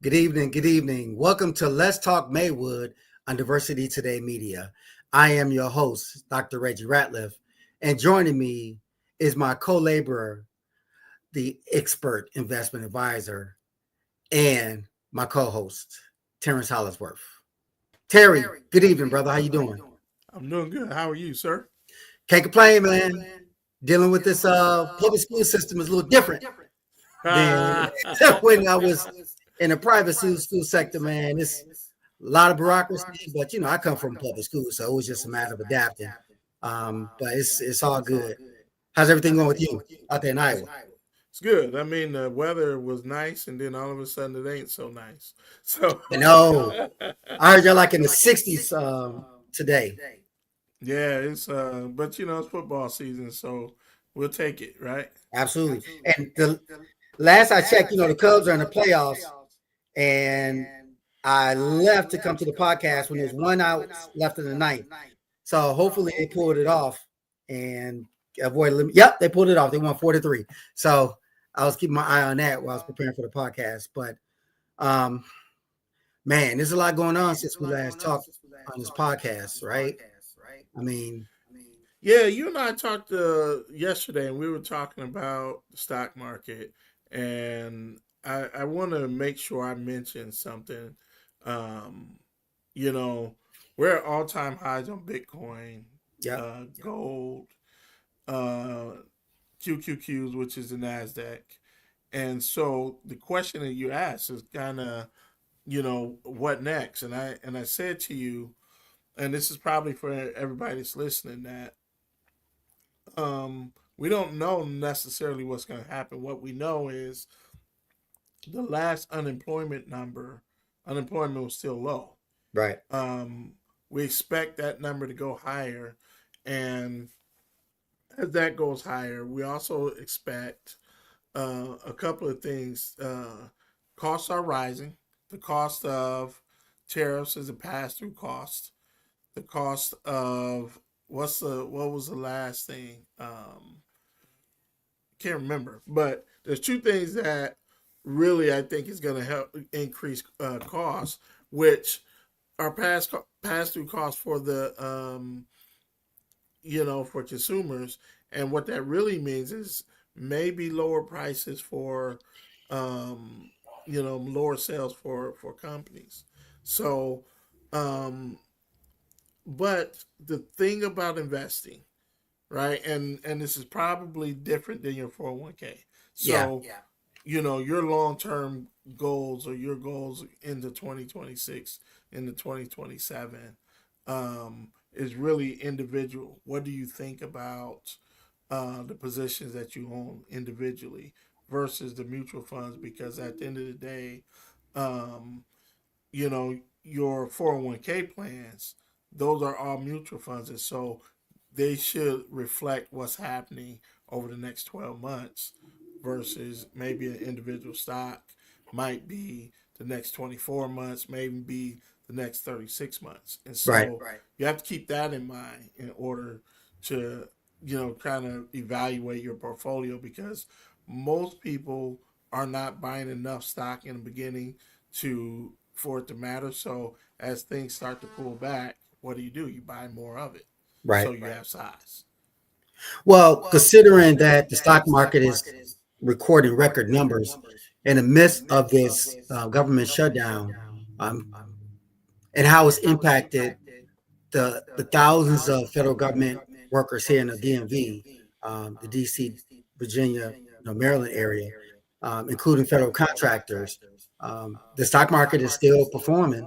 Good evening. Good evening. Welcome to Let's Talk Maywood on Diversity Today Media. I am your host, Dr. Reggie Ratliff, and joining me is my co-laborer, the expert investment advisor, and my co-host, Terrence Hollisworth. Terry, good evening, brother. How you doing? I'm doing good. How are you, sir? Can't complain, man. Dealing with this public school system is a little different than when I was in the private school sector, man. It's a lot of bureaucracy, but I come from public school, so it was just a matter of adapting. But it's all good. How's everything going with you out there in Iowa? It's good. I mean, the weather was nice, and then all of a sudden it ain't so nice. So I know. I heard you're like in the 60s today. yeah, it's but it's football season, so we'll take it, right? Absolutely. And the last I checked, the Cubs are in the playoffs, and I left to come to the podcast when there's 1 out left in the ninth. So hopefully they pulled it off and avoid. Yep, they pulled it off. They won 4-3. So I was keeping my eye on that while I was preparing for the podcast. But man, there's a lot going on since we last talked on this podcast, right? I mean, yeah, you and I talked yesterday, and we were talking about the stock market, and I want to make sure I mention something. We're at all-time highs on Bitcoin, gold, QQQs, which is the NASDAQ. And so the question that you asked is kind of, what next? And I said to you, and this is probably for everybody that's listening, that we don't know necessarily what's going to happen. What we know is the last unemployment was still low. right. We expect that number to go higher. And as that goes higher, we also expect a couple of things. Costs are rising. The cost of tariffs is a pass-through cost. The cost of what was the last thing? Can't remember. But there's two things that really I think is going to help increase costs, which are pass-through costs for the for consumers. And what that really means is maybe lower prices for lower sales for companies. So but the thing about investing, right? And this is probably different than your 401k. So your long-term goals or your goals into 2026, into 2027 is really individual. What do you think about the positions that you own individually versus the mutual funds? Because at the end of the day, your 401k plans, those are all mutual funds. And so they should reflect what's happening over the next 12 months versus maybe an individual stock might be the next 24 months, maybe be the next 36 months. And so you have to keep that in mind in order to, kind of evaluate your portfolio, because most people are not buying enough stock in the beginning for it to matter. So as things start to pull back, what do? You buy more of it. Right. So you have size. Well, considering that the stock market is recording record numbers in the midst of this government shutdown, and how it's impacted the thousands of federal government workers here in the DMV, the DC, Virginia, Maryland area, including federal contractors, the stock market is still performing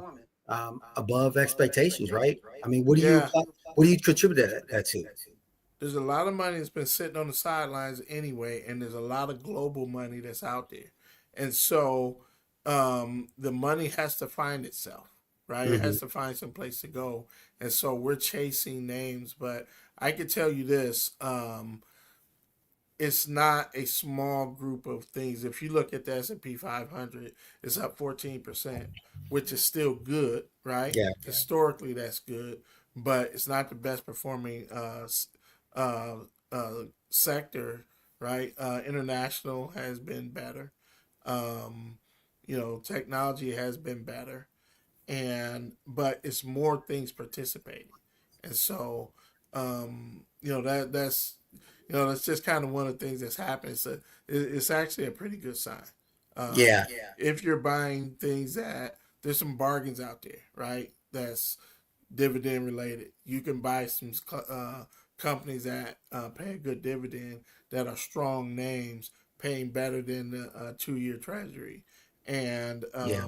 above expectations, right? I mean, what do you contribute that to? There's a lot of money that's been sitting on the sidelines anyway, and there's a lot of global money that's out there. And so the money has to find itself, right? It has to find some place to go. And so we're chasing names. But I could tell you this, it's not a small group of things. If you look at the S&P 500, it's up 14%, which is still good, right? Yeah. Historically, that's good, but it's not the best performing uh, sector, right? International has been better. Um, technology has been better, and but it's more things participating, and so that's just kind of one of the things that's happening. So it's actually a pretty good sign. Yeah. If you're buying things that there's some bargains out there, right? That's dividend related. You can buy some companies that pay a good dividend that are strong names, paying better than the 2 year treasury. And Yeah.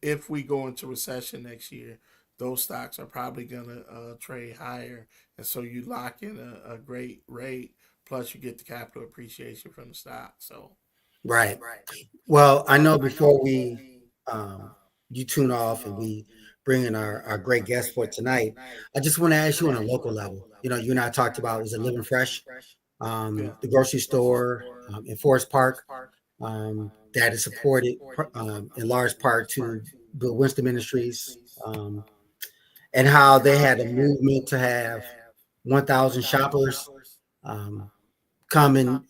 if we go into recession next year, those stocks are probably going to trade higher. And so you lock in a great rate, plus you get the capital appreciation from the stock. So, Right. Well, I know before we you tune off and we bring in our great guest for tonight, I just want to ask you on a local level. You and I talked about is it Living Fresh, yeah. the grocery store in Forest Park, that is supported in large part to Bill Winston Ministries, and how they had a movement to have 1,000 shoppers um, come in,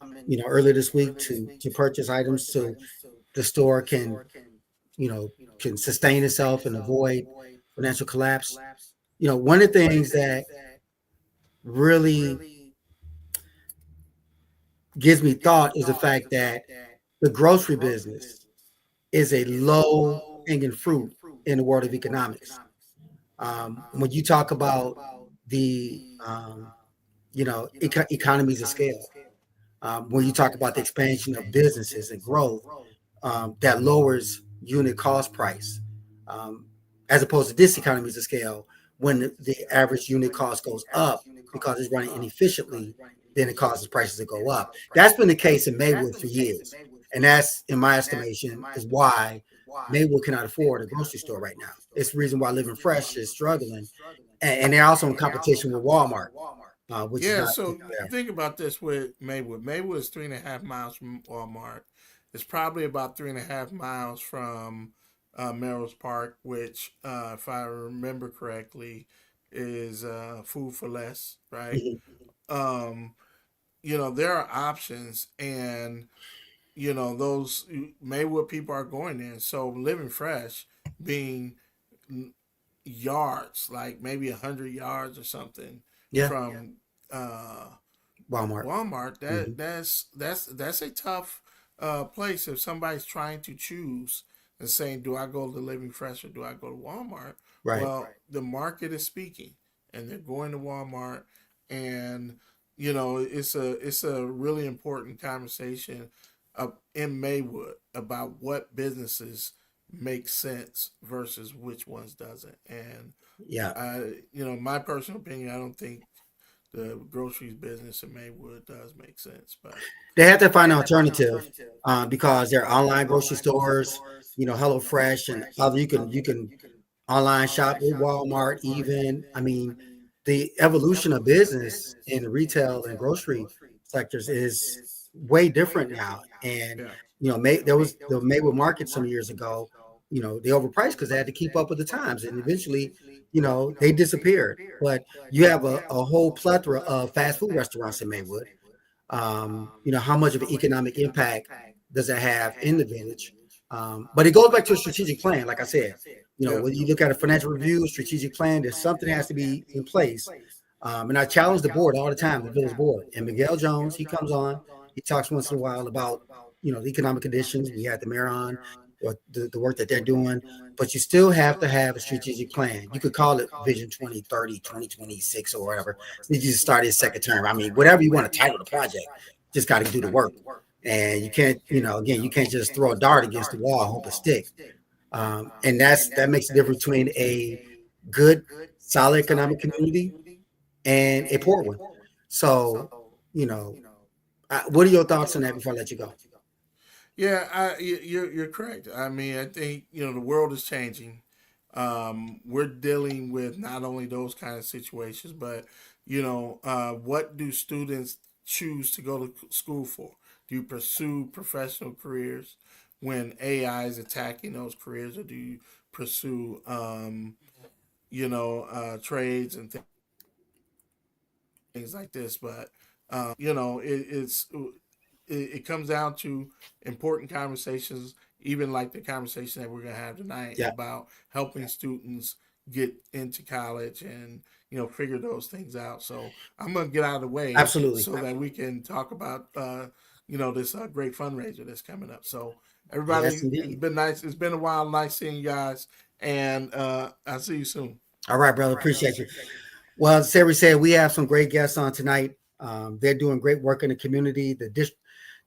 earlier this week to purchase items so the store you know, can sustain itself and avoid financial collapse. One of the things that really gives me thought is the fact that the grocery business is a low hanging fruit in the world of economics. When you talk about the, economies of scale, when you talk about the expansion of businesses and growth, that lowers unit cost price, um, as opposed to diseconomies of scale when the average unit cost goes up because it's running inefficiently, then it causes prices to go up. That's been the case in Maywood for years, and that's, in my estimation, is why Maywood cannot afford a grocery store right now. It's the reason why Living Fresh is struggling, and they're also in competition with Walmart, which is Yeah, not so fair. think about this with Maywood. Maywood is 3.5 miles from Walmart. It's probably about 3.5 miles from Melrose Park, which, if I remember correctly, is food for less, right? Mhm. Um, there are options, and those Maywood people are going there. So Living Fresh being yards, like maybe 100 yards or something Yeah, from uh, Walmart. Walmart. Hmm. That's a tough place if somebody's trying to choose and saying, "Do I go to Living Fresh or do I go to Walmart?" Right. Well, the market is speaking, and they're going to Walmart, and it's a really important conversation in Maywood about what businesses make sense versus which ones doesn't. And Yeah. my personal opinion, I don't think the groceries business in Maywood does make sense. But They have to find an alternative because there are online grocery stores, HelloFresh and other. You can online shop with Walmart. Even, I mean, the evolution of business in the retail and grocery sectors is way different now. And yeah, there was the Maywood Market some years ago. They overpriced because they had to keep up with the times, and eventually, they disappeared. But you have a whole plethora of fast food restaurants in Maywood. How much of an economic impact does it have in the village? But it goes back to a strategic plan. Like I said, yeah, when you look at a financial review, strategic plan, there's something that has to be in place. And I challenge the board all the time, the village board. And Miguel Jones, he comes on, he talks once in a while about, the economic conditions. We had the mayor on, or the work that they're doing, but you still have to have a strategic plan. You could call it Vision 2030, 2026, or whatever. You just start his second term. I mean, whatever you want to title the project, just got to do the work. And you can't, again, you can't just throw a dart against the wall and hope it stick. And that makes the difference between a good, solid economic community and a poor one. So, you know, what are your thoughts on that before I let you go? yeah. You're correct. I mean, I think the world is changing. We're dealing with not only those kind of situations, but what do students choose to go to school for? Do you pursue professional careers when AI is attacking those careers, or do you pursue, trades and things like this? But it comes down to important conversations, even like the conversation that we're going to have tonight Yeah, about helping students get into college and figure those things out. So I'm going to get out of the way absolutely. so that we can talk about this great fundraiser that's coming up. So Yes, everybody, it's indeed. been nice. It's been a while. Nice seeing you guys, and I'll see you soon. All right, brother. Appreciate you. Well, as Sari said, we have some great guests on tonight. They're doing great work in the community. The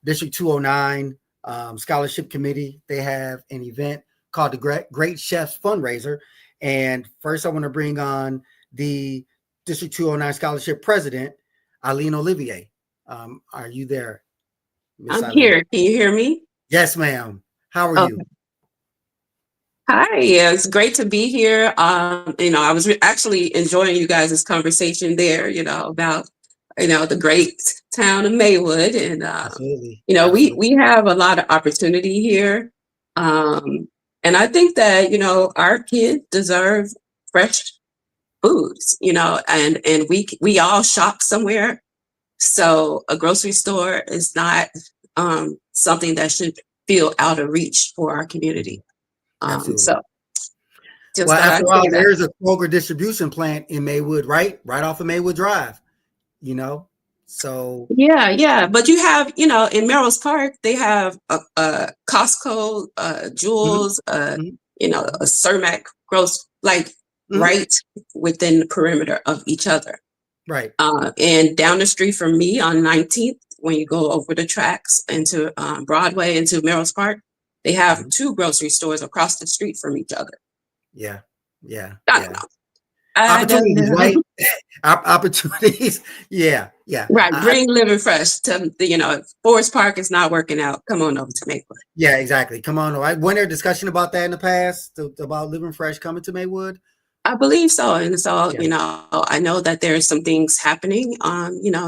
District 209 Scholarship Committee, they have an event called the Great Chefs Fundraiser. And first, I want to bring on the District 209 Scholarship President, Eileene Olivier. Are you there, Miss I'm Eileene? here. Can you hear me? Yes, ma'am. How are Okay. you? Hi. Yeah, it's great to be here. I was actually enjoying you guys' conversation there, about, the great town of Maywood. And, Absolutely. we have a lot of opportunity here. And I think that, our kids deserve fresh foods, and we all shop somewhere. So a grocery store is not something that should feel out of reach for our community. Absolutely. So just Well, thought I'd after say all, that. there's a Kroger distribution plant in Maywood, right? Right off of Maywood Drive, you know? So, Yeah. But you have, in Merrill's Park, they have a Costco, mhm, Jewel's, mhm, a Cermak gross, like mhm, right within the perimeter of each other. right. And down the street from me on 19th, when you go over the tracks into Broadway into Merrill's Park, they have Mhm. two grocery stores across the street from each other. Yeah. Yeah. I don't Yeah. know. I don't Opportunities, know. right? Opportunities. Yeah. Yeah. Right. Bring Living Fresh to, if Forest Park is not working out, come on over to Maywood. Yeah, exactly. Come on. All right. Wasn't there discussion about that in the past about Living Fresh coming to Maywood? I believe so. And so, Yeah, I know that there's some things happening,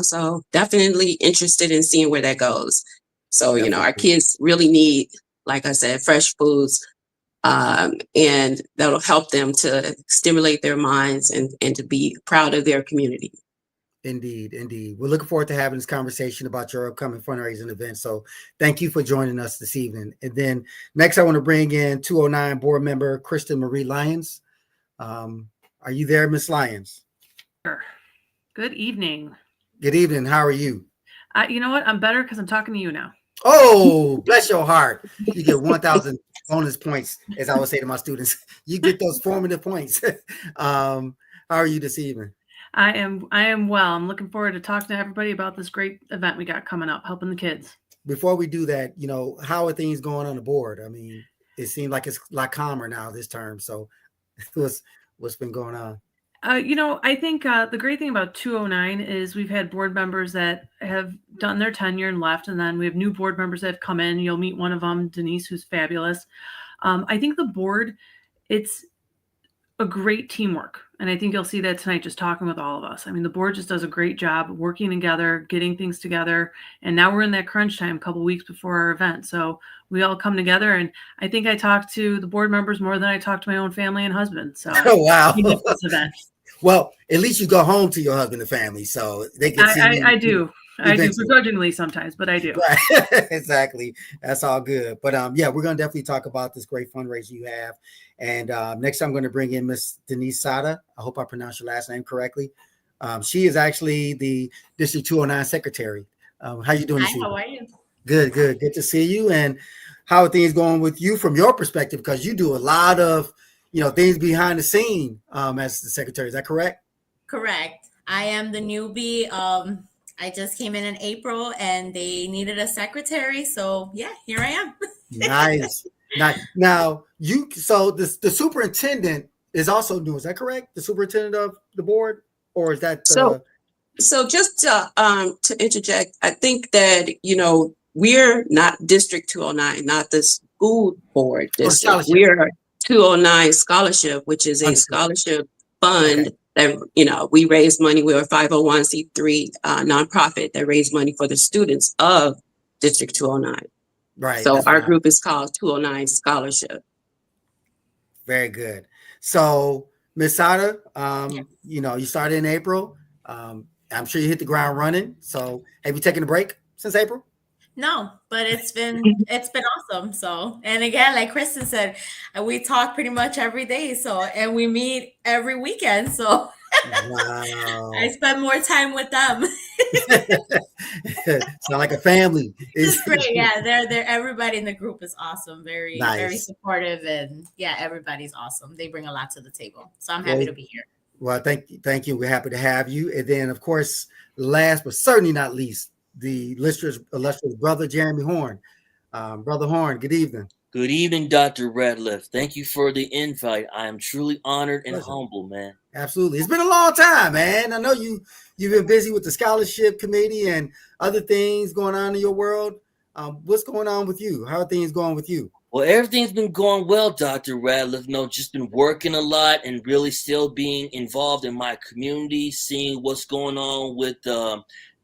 so definitely interested in seeing where that goes. So, our definitely. kids really need, like I said, fresh foods. And that'll help them to stimulate their minds and to be proud of their community. Indeed. Indeed. We're looking forward to having this conversation about your upcoming fundraising event. So thank you for joining us this evening. And then next, I want to bring in 209 board member Kristen Marie Lyons. Are you there, Miss Lyons? Sure. Good evening. Good evening. How are you? You know what? I'm better because I'm talking to you now. Oh, bless your heart. You get 1,000 bonus points, as I would say to my students. You get those formative points. How are you this evening? I am well. I'm looking forward to talking to everybody about this great event we got coming up, helping the kids. Before we do that, how are things going on the board? I mean, it seems like it's a lot calmer now this term. So what's been going on? I think the great thing about 209 is we've had board members that have done their tenure and left, and then we have new board members that have come in. You'll meet one of them, Denise, who's fabulous. I think the board, it's a great teamwork. And I think you'll see that tonight just talking with all of us. I mean, the board just does a great job working together, getting things together. And now we're in that crunch time a couple weeks before our event. So we all come together. And I think I talk to the board members more than I talk to my own family and husband. So Oh, wow. this event. Well, at least you go home to your husband and family, so they can see you. I do. I do eventually. begrudgingly sometimes, but I do. Right. Exactly. That's all good. But yeah, we're gonna definitely talk about this great fundraiser you have. And next, I'm going to bring in Miss Denise Sada. I hope I pronounced your last name correctly. She is actually the District 209 secretary. How you doing? Hi, how are you? Good, good, good to see you. And how are things going with you from your perspective? Because you do a lot of things behind the scene as the secretary. Is that correct? Correct. I am the newbie. I just came in April and they needed a secretary. So yeah, here I am. Nice. Now so the superintendent is also new. Is that correct? The superintendent of the board, or is that So just to interject, I think that we're not District 209, not the school board district. scholarship. We're 209 Scholarship, which is a Understood. scholarship fund Okay. that, we raise money. We're a 501c3 nonprofit that raise money for the students of District 209. Right. So That's our right. group is called 209 Scholarship. Very good. So, Ms. Sada, you started in April. I'm sure you hit the ground running. So, have you taken a break since April? No, but it's been awesome. So, and again, like Kristen said, we talk pretty much every day. So, and we meet every weekend. So, Wow. I spend more time with them. Sound like a family. It's great. Yeah, they're everybody in the group is awesome. Very Nice. supportive, and yeah, everybody's awesome. They bring a lot to the table. So I'm happy to be here. Well, thank you. We're happy to have you. And then, of course, last but certainly not least, the illustrious brother Jeremy Horn. Brother Horn, good evening. Good evening, Dr. Ratliff. Thank you for the invite. I am truly honored and humble, man. Absolutely. It's been a long time, man. I know you've been busy with the scholarship committee and other things going on in your world. What's going on with you? How are things going with you? Well, everything's been going well, Dr. Ratliff. Just been working a lot and really still being involved in my community, seeing what's going on with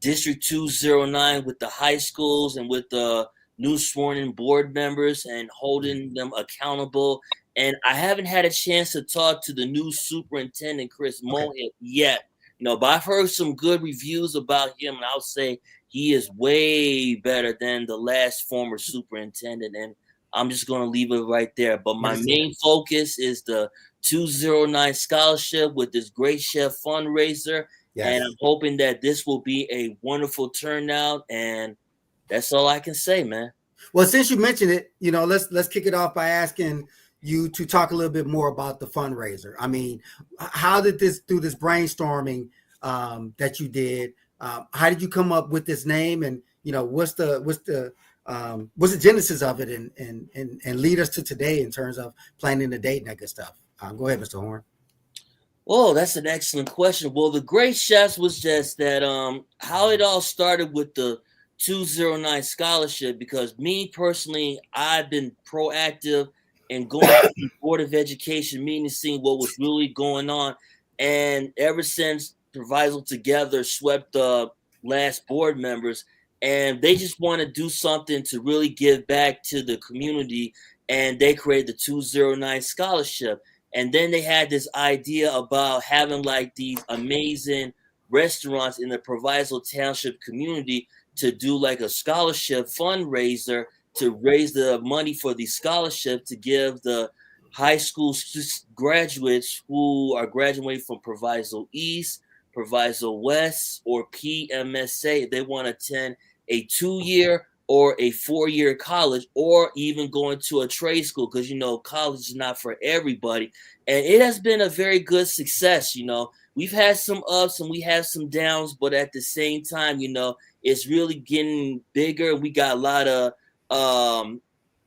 District 209, with the high schools and with the new sworn-in board members and holding them accountable. And I haven't had a chance to talk to the new superintendent, Chris Mohit, yet. But I've heard some good reviews about him, and I'll say he is way better than the last former superintendent. And I'm just going to leave it right there. But my main focus is the 209 scholarship with this Great Chef fundraiser. Yes. And I'm hoping that this will be a wonderful turnout. And that's all I can say, man. Well, since you mentioned it, let's kick it off by asking you to talk a little bit more about the fundraiser. I mean, how did through this brainstorming that you did, how did you come up with this name? And, what's the genesis of it and lead us to today in terms of planning the date and that good stuff? Go ahead, Mr. Horn. Oh, that's an excellent question. Well, the Great Chefs was just that how it all started with the 209 scholarship, because me personally, I've been proactive and going to the Board of Education meeting, seeing what was really going on. And ever since Proviso Together swept the last board members, and they just want to do something to really give back to the community, and they created the 209 scholarship. And then they had this idea about having like these amazing restaurants in the Proviso Township community to do like a scholarship fundraiser to raise the money for the scholarship to give the high school graduates who are graduating from Proviso East, Proviso West, or PMSA. They want to attend a 2-year or a 4-year college, or even going to a trade school, because college is not for everybody. And it has been a very good success. We've had some ups and we have some downs, but at the same time, it's really getting bigger. We got a lot of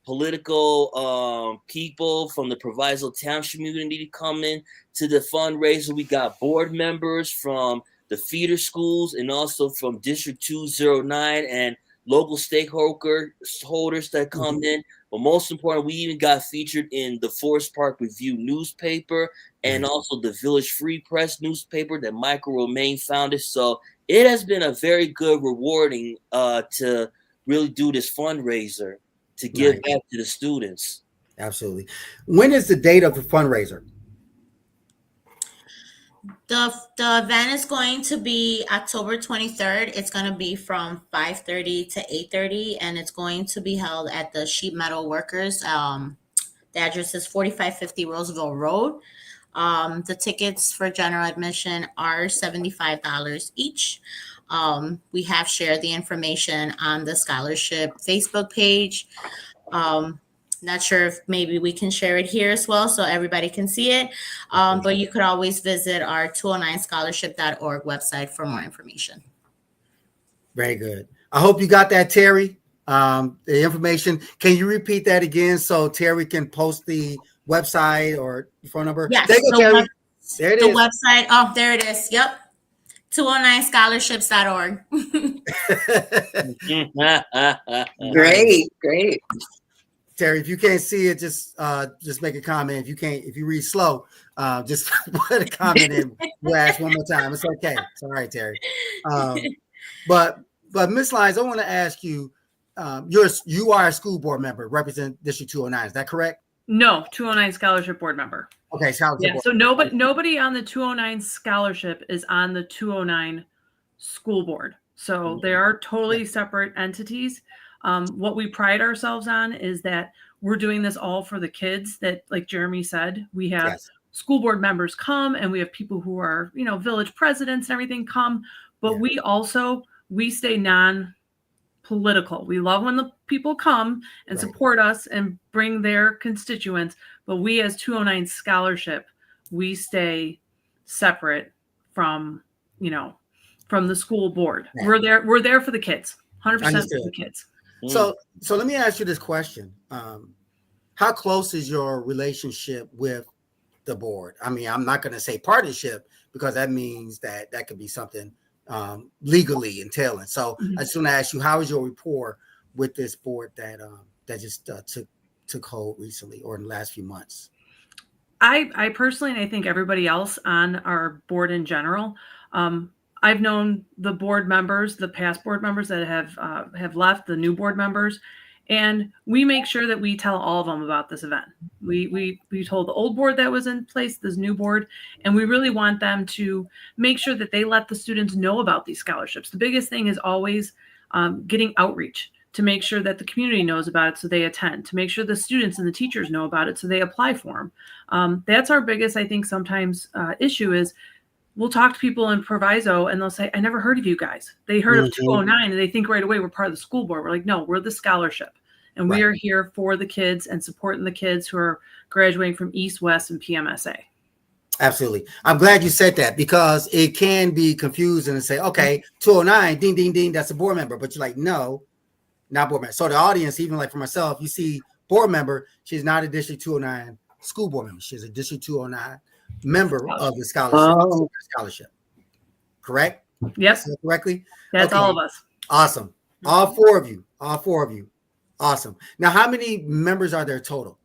political people from the Proviso Township community coming to the fundraiser. We got board members from the feeder schools and also from District 209 and local stakeholders that come in. But most important, we even got featured in the Forest Park Review newspaper and also the Village Free Press newspaper that Michael Romaine founded. So it has been a very good, rewarding to really do this fundraiser to give back to the students. Absolutely. When is the date of the fundraiser? The event is going to be October 23rd. It's going to be from 5:30 to 8:30, and it's going to be held at the Sheet Metal Workers. The address is 4550 Roosevelt Road. The tickets for general admission are $75 each. We have shared the information on the scholarship Facebook page. Not sure if maybe we can share it here as well so everybody can see it. But you could always visit our 209scholarship.org website for more information. Very good. I hope you got that, Terry. The information. Can you repeat that again so Terry can post the website or phone number? Yes. There you go, Terry. There it is. The website. Oh, there it is. Yep. 209scholarships.org. Great. Terry, if you can't see it, just make a comment. If you read slow, just put a comment in. We'll ask one more time. It's okay. It's all right, Terry. But Ms. Lyons, I want to ask you, you are a school board member, represent District 209. Is that correct? No, 209 scholarship board member. Okay, scholarship board. So nobody on the 209 scholarship is on the 209 school board. So they are totally separate entities. What we pride ourselves on is that we're doing this all for the kids. That, like Jeremy said, we have school board members come, and we have people who are, village presidents and everything come. But we stay non-political. We love when the people come and support us and bring their constituents. But we, as 209 scholarship, we stay separate from the school board. Right. We're there for the kids. 100% for the kids. So let me ask you this question. How close is your relationship with the board? I mean, I'm not going to say partnership, because that means that could be something legally entailing. So I just want to ask you, how is your rapport with this board that just took hold recently, or in the last few months? I personally, and I think everybody else on our board in general, I've known the board members, the past board members that have left, the new board members, and we make sure that we tell all of them about this event. We told the old board that was in place, this new board, and we really want them to make sure that they let the students know about these scholarships. The biggest thing is always getting outreach to make sure that the community knows about it so they attend, to make sure the students and the teachers know about it so they apply for them. That's our biggest, I think, sometimes issue is, we'll talk to people in Proviso and they'll say, I never heard of you guys. They heard of 209 and they think right away we're part of the school board. We're like, no, we're the scholarship. And we are here for the kids and supporting the kids who are graduating from East, West, and PMSA. Absolutely. I'm glad you said that, because it can be confusing and say, okay, 209, ding, ding, ding, that's a board member. But you're like, no, not board member. So the audience, even like for myself, you see board member, she's not a District 209 school board member. She's a District 209 member of the scholarship. Correct? Yes. Correctly? That's all of us. Awesome. All four of you. Awesome. Now, how many members are there total?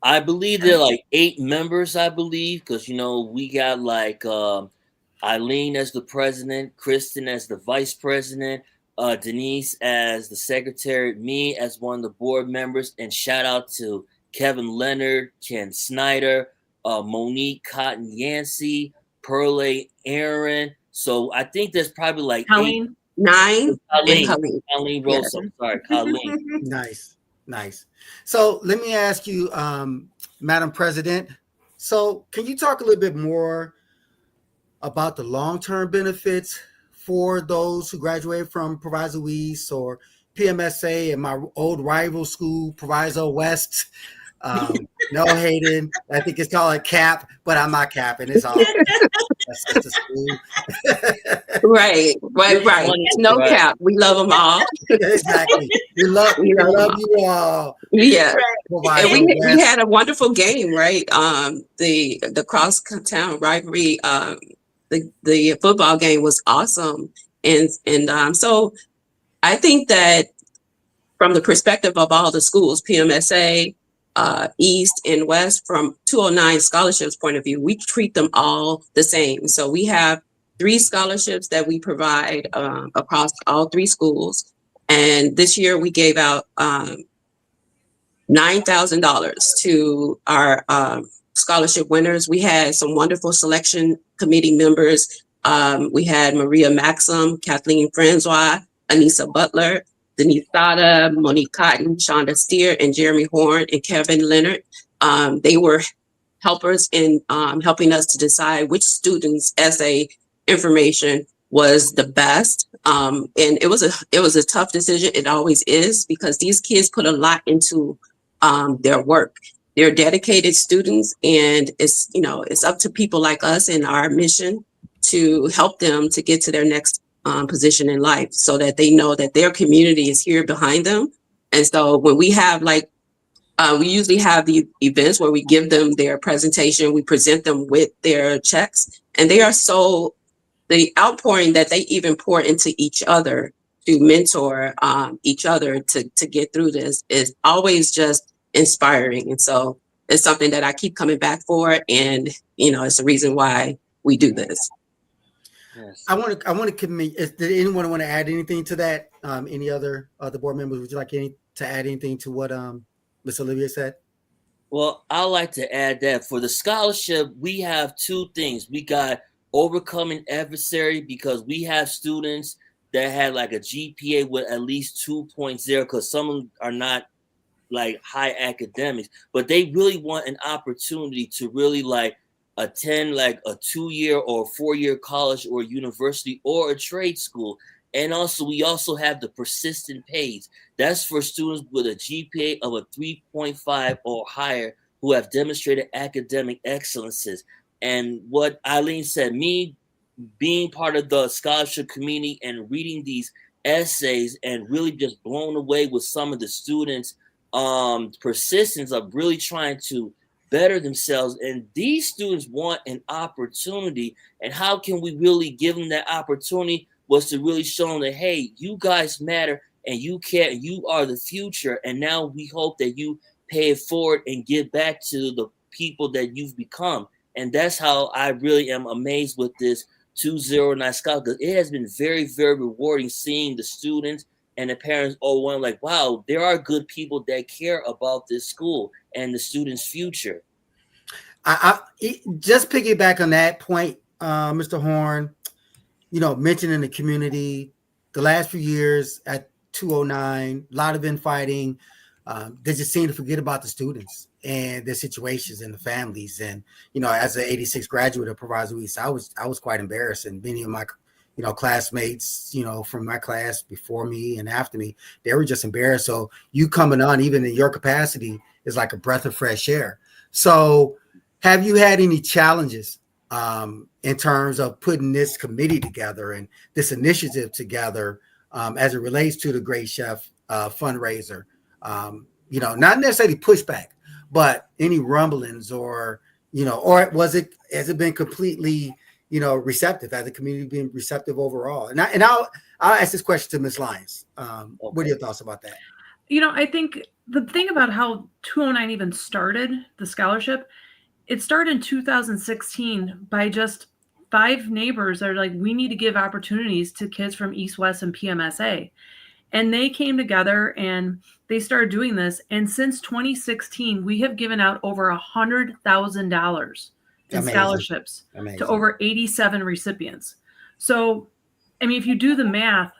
I believe there are like 8 members, I believe, because, we got like Eileene as the president, Kristen as the vice president, Denise as the secretary, me as one of the board members, and shout out to Kevin Leonard, Ken Snyder, Monique Cotton Yancey, Pearlie Aaron. So I think there's probably like Colleen, 8. 9. Colleen Rose. Yes. I'm sorry, Colleen. Nice. So let me ask you, Madam President. So can you talk a little bit more about the long-term benefits for those who graduate from Proviso East or PMSA and my old rival school, Proviso West? No hating. I think it's called a cap, but I'm not capping. It's all. That's a school. Right. No cap. We love them all. Exactly. We love you all. Yeah. And we had a wonderful game, right? The cross town rivalry. The football game was awesome, and so I think that from the perspective of all the schools, PMSA, East and West, from 209 scholarships point of view, we treat them all the same. So we have 3 scholarships that we provide across all 3 schools. And this year we gave out $9,000 to our scholarship winners. We had some wonderful selection committee members. We had Maria Maxim, Kathleen Francois, Anissa Butler, Denise Sada, Monique Cotton, Shonda Steer, and Jeremy Horn, and Kevin Leonard. They were helpers in helping us to decide which students' essay information was the best. And it was a tough decision. It always is, because these kids put a lot into their work. They're dedicated students, and it's up to people like us and our mission to help them to get to their next position in life, so that they know that their community is here behind them. And so when we have we usually have the events where we give them their presentation, we present them with their checks, and they are the outpouring that they even pour into each other to mentor each other to get through this is always just inspiring. And so it's something that I keep coming back for. And, it's the reason why we do this. Yes. I want to commit. Did anyone want to add anything to that? Any other board members? Would you like to add anything to what Ms. Olivier said? Well, I like to add that for the scholarship, we have two things. We got overcoming adversary, because we have students that had like a GPA with at least 2.0, because some of them are not like high academics, but they really want an opportunity to really like attend like a 2-year or 4-year college or university or a trade school. And also, we also have the persistent pays. That's for students with a GPA of a 3.5 or higher who have demonstrated academic excellences. And what Eileene said, me being part of the scholarship community and reading these essays and really just blown away with some of the students' persistence of really trying to better themselves. And these students want an opportunity. And how can we really give them that opportunity was to really show them that, hey, you guys matter and you care, and you are the future. And now we hope that you pay it forward and give back to the people that you've become. And that's how I really am amazed with this 209 scholarship, because it has been very, very rewarding seeing the students and the parents all want like, wow, there are good people that care about this school and the students' future. I just piggyback on that point, Mr. Horn. Mentioning the community, the last few years at 209, a lot of infighting. They just seem to forget about the students and their situations and the families. And as an '86 graduate of Proviso East, I was quite embarrassed, and many of my classmates, from my class before me and after me, they were just embarrassed. So you coming on, even in your capacity, is like a breath of fresh air. So have you had any challenges in terms of putting this committee together and this initiative together as it relates to the Great Chef fundraiser? Not necessarily pushback, but any rumblings or has it been completely, receptive? Has the community been receptive overall? And I'll ask this question to Ms. Lyons. What are your thoughts about that? I think the thing about how 209 even started the scholarship, it started in 2016 by just 5 neighbors that are like, we need to give opportunities to kids from East, West, and PMSA. And they came together and they started doing this. And since 2016, we have given out over $100,000 in scholarships to over 87 recipients. So, if you do the math,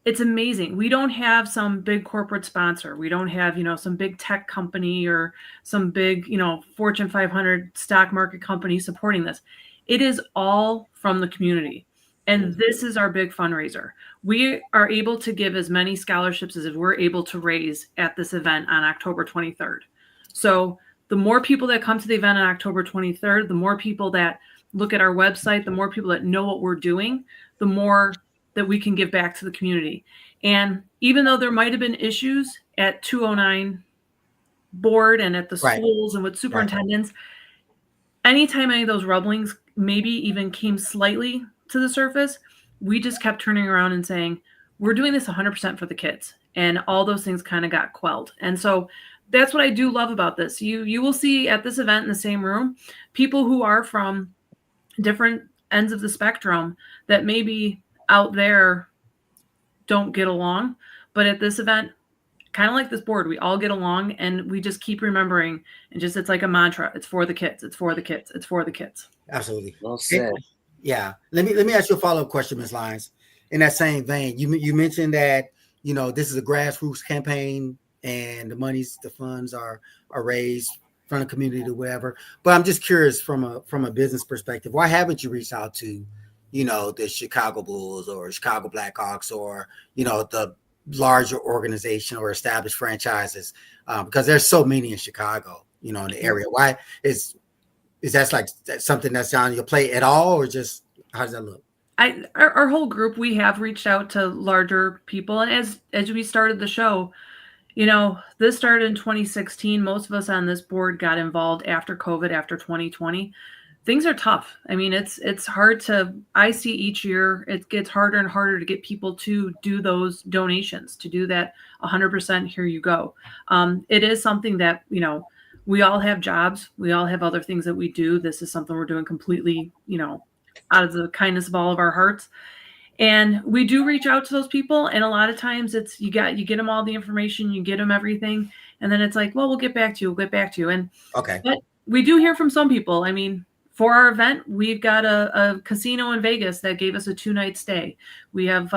it's amazing. We don't have some big corporate sponsor. We don't have, some big tech company or some big, Fortune 500 stock market company supporting this. It is all from the community. And this is our big fundraiser. We are able to give as many scholarships as we're able to raise at this event on October 23rd. So the more people that come to the event on October 23rd, the more people that look at our website, the more people that know what we're doing, the more that we can give back to the community. And even though there might have been issues at 209 board and at the schools and with superintendents, anytime any of those rumblings maybe even came slightly to the surface, we just kept turning around and saying, we're doing this 100% for the kids. And all those things kind of got quelled. And so that's what I do love about this. You will see at this event in the same room, people who are from different ends of the spectrum that maybe out there don't get along. But at this event, kind of like this board, we all get along and we just keep remembering, and it's like a mantra. It's for the kids. It's for the kids. It's for the kids. Absolutely. Well said. Yeah. Let me ask you a follow-up question, Ms. Lyons. In that same vein, you mentioned that, this is a grassroots campaign and the funds are raised from the community to wherever. But I'm just curious from a business perspective, why haven't you reached out to, the Chicago Bulls or Chicago Blackhawks or, the larger organization or established franchises? Because there's so many in Chicago, in the area. Why is that like something that's on your plate at all, or just how does that look? Our whole group, we have reached out to larger people. And as we started the show, this started in 2016. Most of us on this board got involved after COVID, after 2020. things are tough. I mean, it's hard to, I see each year it gets harder and harder to get people to do those donations, to do that 100%, here you go. It is something that, you know, we all have jobs, we all have other things that we do. This is something we're doing completely, you know, out of the kindness of all of our hearts. And we do reach out to those people, and a lot of times it's you get them all the information, you get them everything, and then it's like, well, we'll get back to you, and Okay. but we do hear from some people. I mean, for our event, we've got a casino in Vegas that gave us a 2-night stay. We have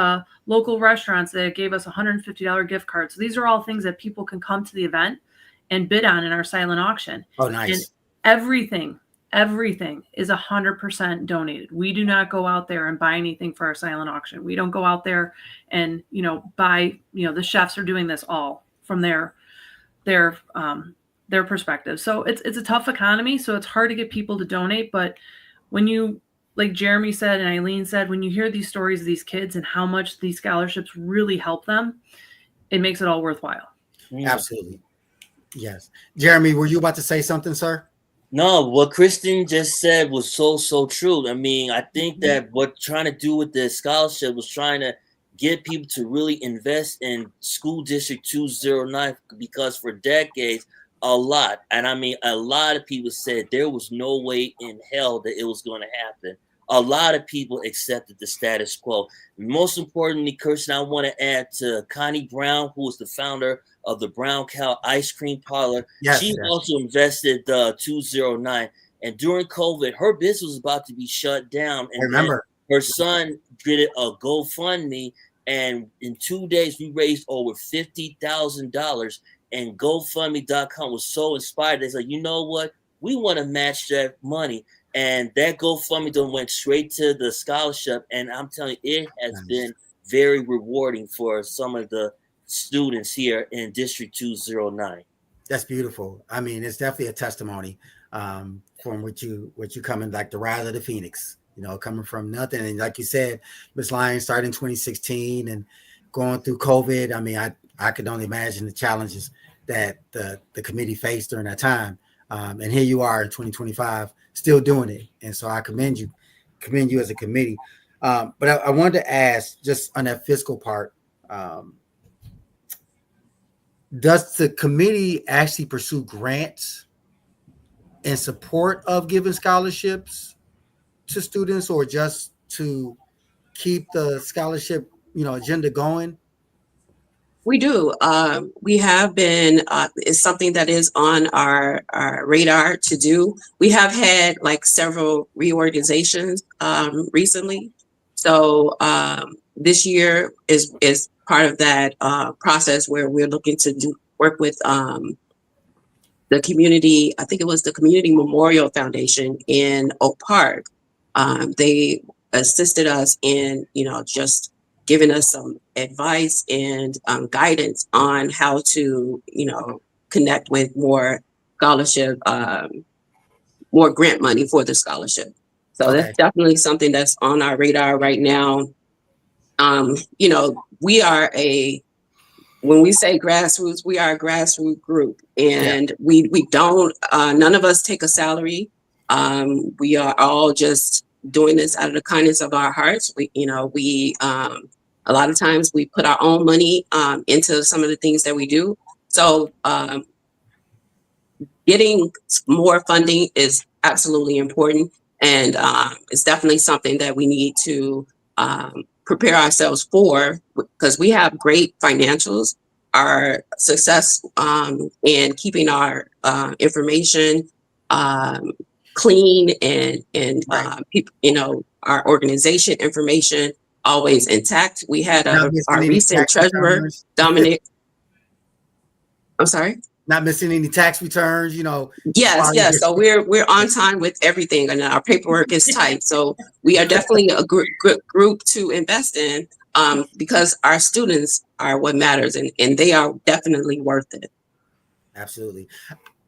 local restaurants that gave us a $150 gift card. So these are all things that people can come to the event and bid on in our silent auction. Oh, And nice. everything is 100% donated. We do not go out there and buy anything for our silent auction. We don't go out there and, you know, buy, you know, the chefs are doing this all from their perspective. So it's a tough economy. So it's hard to get people to donate. But when you, like Jeremy said and Eileene said, when you hear these stories of these kids and how much these scholarships really help them, it makes it all worthwhile. Absolutely. Yes. Jeremy, were you about to say something, sir? No, what Kristen just said was so true. I mean, I think that what trying to do with the scholarship was trying to get people to really invest in School District 209, because for decades, a lot of people said there was no way in hell that it was going to happen. A lot of people accepted the status quo. Most importantly, Kirsten, I want to add to Connie Brown, who was the founder of the Brown Cow Ice Cream Parlor. Yes, She yes. also invested 209. And during COVID, her business was about to be shut down. And Remember, her son did a GoFundMe. And in 2 days, we raised over $50,000. And GoFundMe.com was so inspired. They said, you know what? We want to match that money. And that GoFundMe went straight to the scholarship. And I'm telling you, it has been very rewarding for some of the students here in District 209. that's beautiful. I mean, it's definitely a testimony from what you coming, like the rise of the Phoenix, you know, coming from nothing. And like you said, Ms. Lyons started in 2016 and going through COVID. I mean, I could only imagine the challenges that the committee faced during that time. And here you are in 2025, still doing it. And so I commend you as a committee. But I wanted to ask, just on that fiscal part, does the committee actually pursue grants in support of giving scholarships to students, or just to keep the scholarship, you know, agenda going? We do. We have been, it's something that is on our radar to do. We have had like several reorganizations recently. So this year is part of that process where we're looking to work with the community. I think it was the Community Memorial Foundation in Oak Park. They assisted us in, you know, just giving us some advice and guidance on how to, you know, connect with more scholarship, more grant money for the scholarship. So Okay. that's definitely something that's on our radar right now. You know, when we say grassroots, we are a grassroots group, and we don't, none of us take a salary. We are all just doing this out of the kindness of our hearts. A lot of times we put our own money into some of the things that we do. So getting more funding is absolutely important. And it's definitely something that we need to prepare ourselves for, because we have great financials. Our success in keeping our information clean and Right. people, you know, our organization information always intact. We had Not missing our any recent tax treasurer, returns. Dominic. I'm sorry. Not missing any tax returns, you know. Yes. So we're on time with everything, and our paperwork is tight. So we are definitely a group to invest in, because our students are what matters, and they are definitely worth it. Absolutely.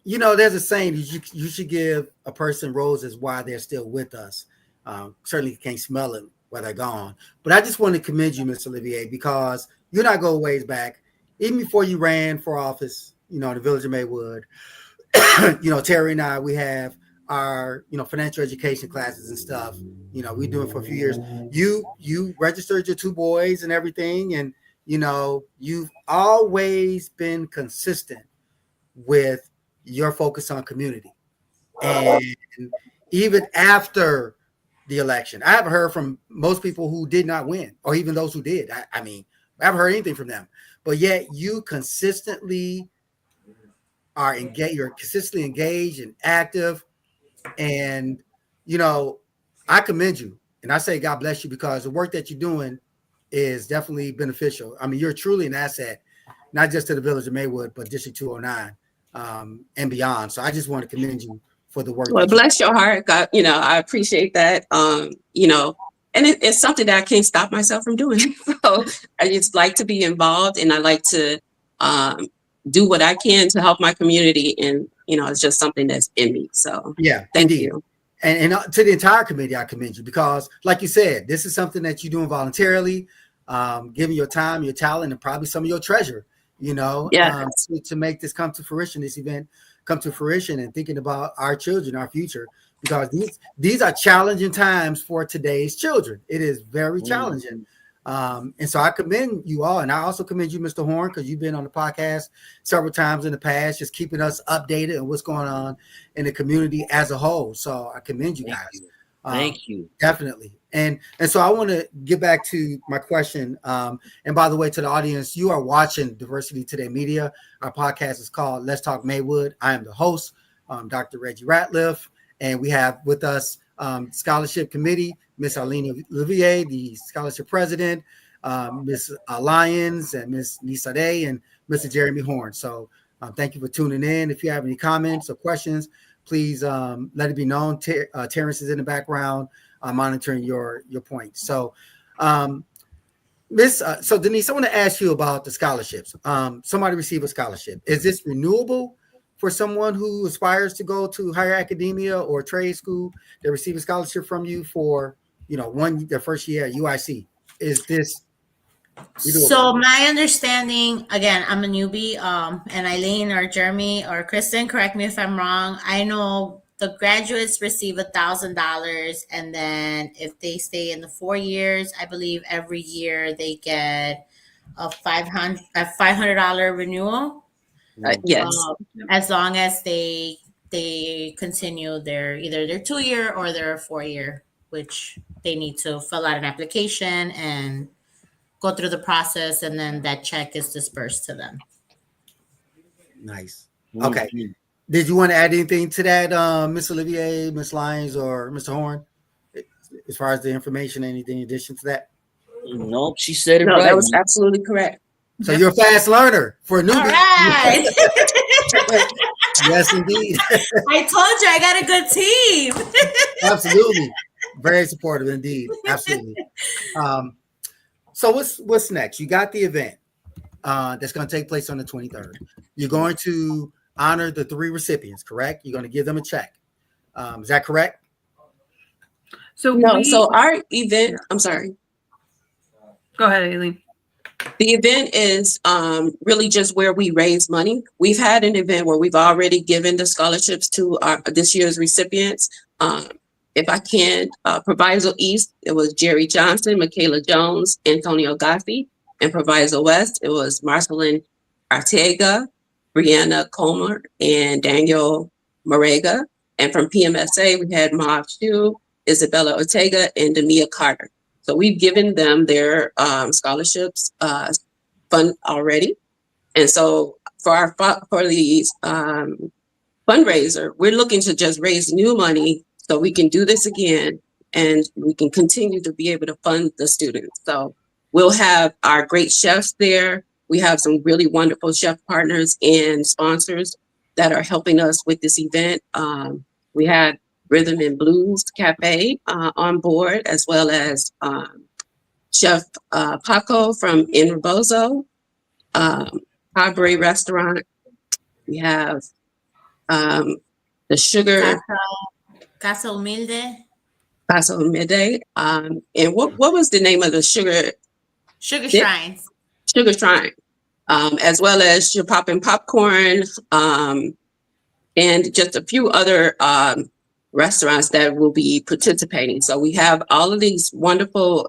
You know, there's a saying, you should give a person roses while they're still with us. Certainly can't smell it while they're gone. But I just want to commend you, Mr. Olivier, because you not go ways back. Even before you ran for office, you know, in the village of Maywood, you know, Terry and I, we have our financial education classes and stuff. We do it for a few years. You registered your two boys and everything, and you've always been consistent with your focus on community. And even after the election, I haven't heard from most people who did not win, or even those who did. I mean, I haven't heard anything from them. But yet you consistently are engaged. You're consistently engaged and active. And I commend you, and I say God bless you, because the work that you're doing is definitely beneficial. I mean, you're truly an asset, not just to the village of Maywood, but District 209 and beyond. So I just want to commend you for the work. Well, bless your heart. God, I appreciate that. And it's something that I can't stop myself from doing. So I just like to be involved, and I like to do what I can to help my community. And, it's just something that's in me. So yeah, thank indeed. you. And to the entire committee, I commend you, because like you said, this is something that you're doing voluntarily, giving your time, your talent, and probably some of your treasure, to make this come to fruition, this event come to fruition, and thinking about our children, our future, because these are challenging times for today's children. It is very challenging. And so I commend you all. And I also commend you, Mr. Horn, because you've been on the podcast several times in the past, just keeping us updated on what's going on in the community as a whole. So I commend you guys. Thank you. Definitely. And so I want to get back to my question. And by the way, to the audience, you are watching Diversity Today Media. Our podcast is called Let's Talk Maywood. I am the host, Dr. Reggie Ratliff, and we have with us Scholarship Committee, Miss Eileene Olivier, the Scholarship President, Miss Lyons, and Miss Sada, and Mr. Jeremy Horn. So thank you for tuning in. If you have any comments or questions, please let it be known. Terrence is in the background monitoring your points. So so Denise, I want to ask you about the scholarships. Somebody received a scholarship. Is this renewable for someone who aspires to go to higher academia or trade school? They receive a scholarship from you for their first year at UIC. Is this renewable? So my understanding, again, I'm a newbie, and Eileene or Jeremy or Kristen, correct me if I'm wrong. I know the graduates receive $1,000, and then if they stay in the 4 years, I believe every year they get a $500 renewal. Yes. As long as they continue either their 2 year or their 4 year, which they need to fill out an application and go through the process, and then that check is dispersed to them. Nice. Okay. Did you want to add anything to that, Miss Olivier, Miss Lyons, or Mr. Horn, as far as the information? Anything in addition to that? Nope, she said it No, right. that was absolutely correct. So you're a fast learner for a newbie. All right. Yes, indeed. I told you I got a good team. Absolutely. Very supportive indeed. Absolutely. So what's next? You got the event that's going to take place on the 23rd. You're going to honor the 3 recipients, correct? You're going to give them a check. Is that correct? So so our event, I'm sorry. Go ahead, Eileene. The event is really just where we raise money. We've had an event where we've already given the scholarships to this year's recipients. If I can, Proviso East, it was Jerry Johnson, Michaela Jones, Antonio Gassi. And Proviso West, it was Marcelin Arteaga, Brianna Comer, and Daniel Morega. And from PMSA, we had Mav Shu, Isabella Ortega, and Demia Carter. So we've given them their scholarships fund already. And so for the fundraiser, we're looking to just raise new money so we can do this again, and we can continue to be able to fund the students. So we'll have our great chefs there. We have some really wonderful chef partners and sponsors that are helping us with this event. We have Rhythm and Blues Cafe on board, as well as Chef Paco from In Rebozo, Cabaret Restaurant. We have the Sugar Casa Humilde. Casa Humilde. And what was the name of the Sugar Shrines? Sugar Shrine, as well as Your Poppin' Popcorn, and just a few other restaurants that will be participating. So we have all of these wonderful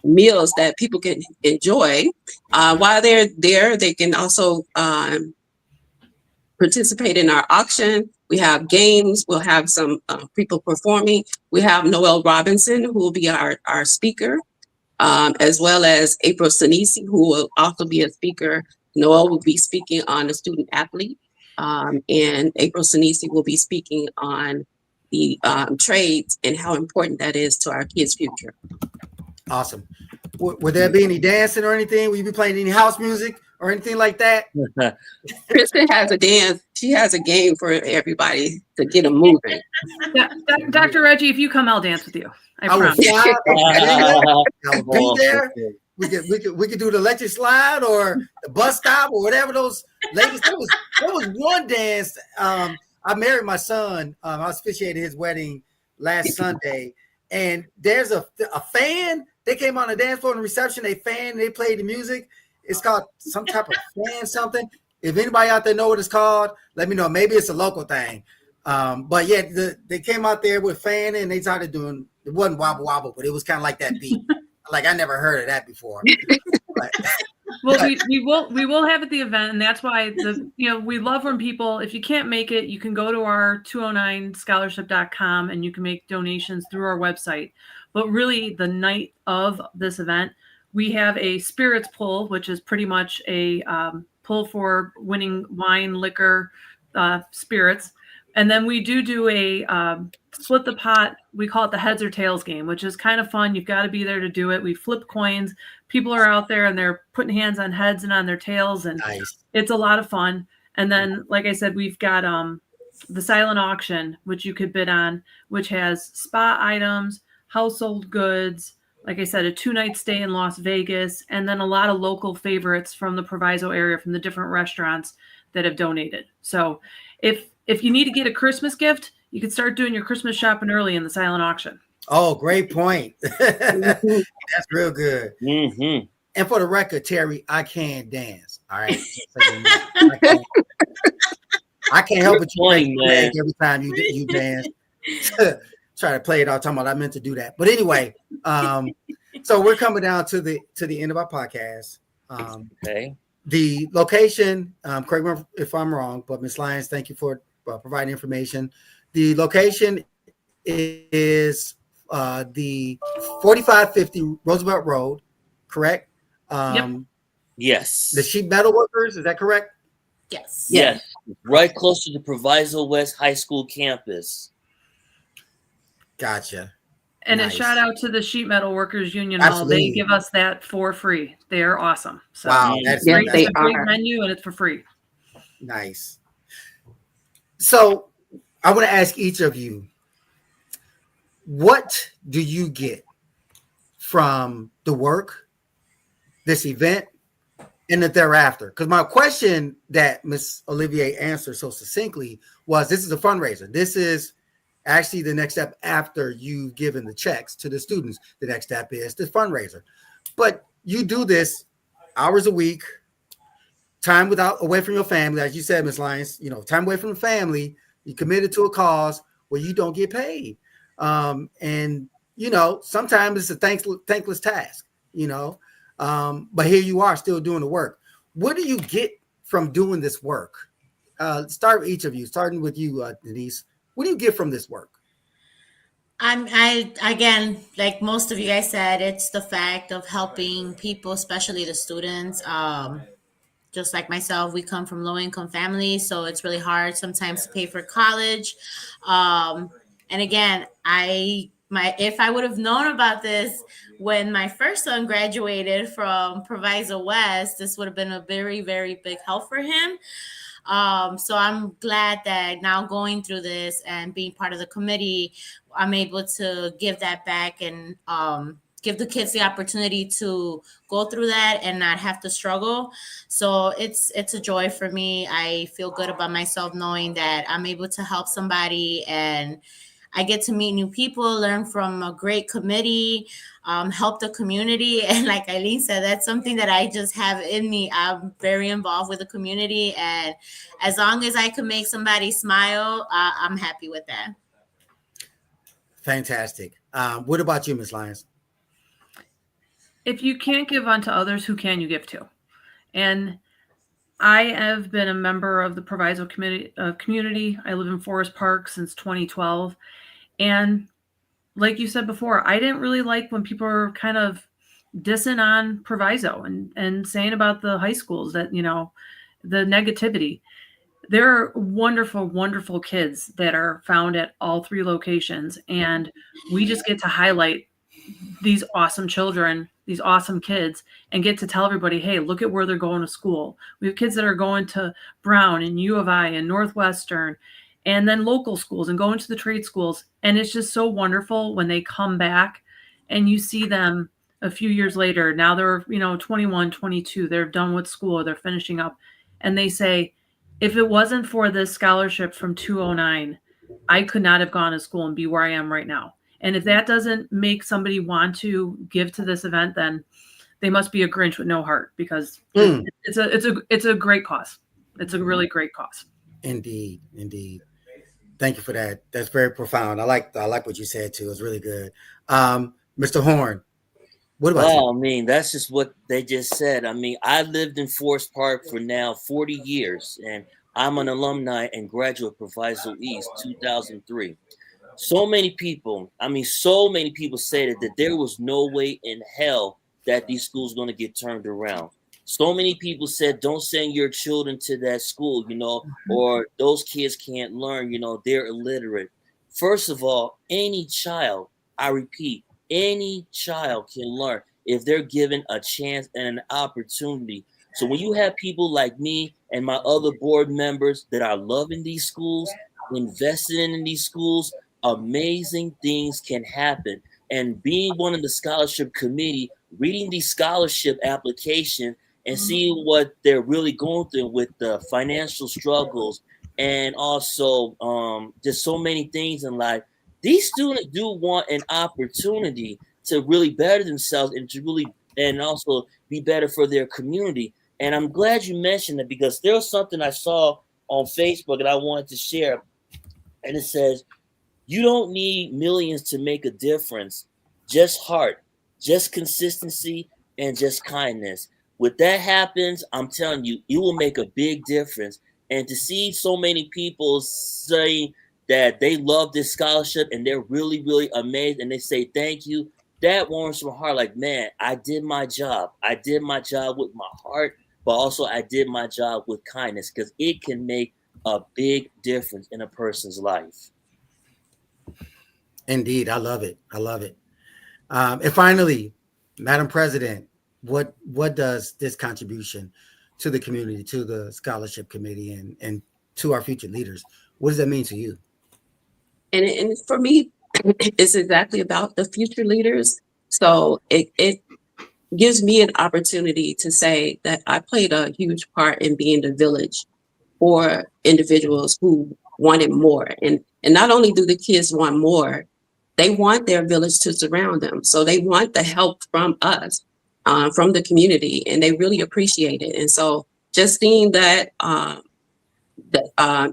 meals that people can enjoy. While they're there, they can also participate in our auction. We have games. We'll have some people performing. We have Noel Robinson, who will be our speaker, as well as April Sinisi, who will also be a speaker. Noel will be speaking on the student athlete, and April Sinisi will be speaking on the trades and how important that is to our kids' future. Awesome. Would there be any dancing or anything? Will you be playing any house music or anything like that? Kristen has a dance. She has a game for everybody to get them moving. Dr. Reggie, if you come, I'll dance with you. I promise. I will be there. We could do the electric slide or the bus stop or whatever those ladies. There was one dance. I married my son. I officiated his wedding last Sunday, and there's a fan. They came on the dance floor in the reception. They played the music. It's called some type of fan something. If anybody out there know what it's called, let me know. Maybe it's a local thing. But yeah, they came out there with fan and they started doing. It wasn't wobble wobble, but it was kind of like that beat. Like I never heard of that before. Well, we will have at the event, and that's why we love when people, if you can't make it, you can go to our 209scholarship.com and you can make donations through our website. But really, the night of this event, we have a spirits pull, which is pretty much a pull for winning wine, liquor, spirits. And then we do a split the pot. We call it the heads or tails game, which is kind of fun. You've got to be there to do it. We flip coins. People are out there and they're putting hands on heads and on their tails. And nice. It's a lot of fun. And then, like I said, we've got the silent auction, which you could bid on, which has spa items, household goods, like I said, a 2-night stay in Las Vegas, and then a lot of local favorites from the Proviso area, from the different restaurants that have donated. So if you need to get a Christmas gift, you can start doing your Christmas shopping early in the silent auction. Oh, great point. That's real good. Mm-hmm. And for the record, Terry, I can dance. All right. I can't help but you every time you dance. Try to play it all time. I meant to do that. But anyway, so we're coming down to the end of our podcast. Okay. The location, correct me if I'm wrong, but Ms. Lyons, thank you for providing information. The location is the 4550 Roosevelt Road, correct? Yep. Yes. The sheet metal workers, is that correct? Yes. Yes. Right close to the Proviso West High School campus. Gotcha. And nice. A shout out to the Sheet Metal Workers Union Absolutely. Hall. They give us that for free. They are awesome. So wow, that's a great menu and it's for free. Nice. So I want to ask each of you, what do you get from the work, this event, and the thereafter? Because my question that Ms. Olivier answered so succinctly was, this is a fundraiser. This is actually the next step after you've given the checks to the students. The next step is the fundraiser. But you do this hours a week, time away from your family, as you said, Ms. Lyons, time away from the family. You committed to a cause where you don't get paid. And sometimes it's a thankless task, but here you are still doing the work. What do you get from doing this work? Start with each of you, starting with you, Denise. What do you get from this work? I again, like most of you guys said, it's the fact of helping people, especially the students. Just like myself, we come from low income families, so it's really hard sometimes to pay for college. And again, if I would have known about this when my first son graduated from Proviso West, this would have been a very, very big help for him. So I'm glad that now going through this and being part of the committee, I'm able to give that back and give the kids the opportunity to go through that and not have to struggle. So it's a joy for me. I feel good about myself knowing that I'm able to help somebody, and I get to meet new people, learn from a great committee, help the community. And like Eileene said, that's something that I just have in me. I'm very involved with the community. And as long as I can make somebody smile, I'm happy with that. Fantastic. What about you, Ms. Lyons? If you can't give unto others, who can you give to? And I have been a member of the Proviso community. I live in Forest Park since 2012. And like you said before, I didn't really like when people were kind of dissing on Proviso and saying about the high schools that, the negativity. There are wonderful, wonderful kids that are found at all 3 locations. And we just get to highlight these awesome children, these awesome kids, and get to tell everybody, hey, look at where they're going to school. We have kids that are going to Brown and U of I and Northwestern, and then local schools and going to the trade schools. And it's just so wonderful when they come back and you see them a few years later. Now they're, 21, 22, they're done with school, they're finishing up. And they say, if it wasn't for this scholarship from 209, I could not have gone to school and be where I am right now. And if that doesn't make somebody want to give to this event, then they must be a Grinch with no heart, because it's a great cause. It's a really great cause. Indeed. Thank you for that. That's very profound. I like what you said too. It's really good. Mr. Horn, what about you? I mean, that's just what they just said. I mean, I lived in Forest Park for now 40 years, and I'm an alumni and graduate of Proviso East 2003. So many people say that there was no way in hell that these schools going to get turned around. So many people said, don't send your children to that school, or those kids can't learn, they're illiterate. First of all, any child, I repeat, any child can learn if they're given a chance and an opportunity. So when you have people like me and my other board members that are loving these schools, invested in these schools, amazing things can happen. And being one of the scholarship committee, reading the scholarship application and seeing what they're really going through with the financial struggles, and also just so many things in life. These students do want an opportunity to really better themselves and also be better for their community. And I'm glad you mentioned it, because there was something I saw on Facebook and I wanted to share. And it says, you don't need millions to make a difference. Just heart, just consistency, and just kindness. When that happens, I'm telling you, it will make a big difference. And to see so many people say that they love this scholarship and they're really, really amazed, and they say thank you, that warms my heart. Like, man, I did my job. I did my job with my heart, but also I did my job with kindness, because it can make a big difference in a person's life. Indeed. I love it. And finally, Madam President, what does this contribution to the community, to the scholarship committee, and to our future leaders, what does that mean to you? And for me, it's exactly about the future leaders. So it gives me an opportunity to say that I played a huge part in being the village for individuals who wanted more. And not only do the kids want more, they want their village to surround them. So they want the help from us, from the community, and they really appreciate it. And so just seeing that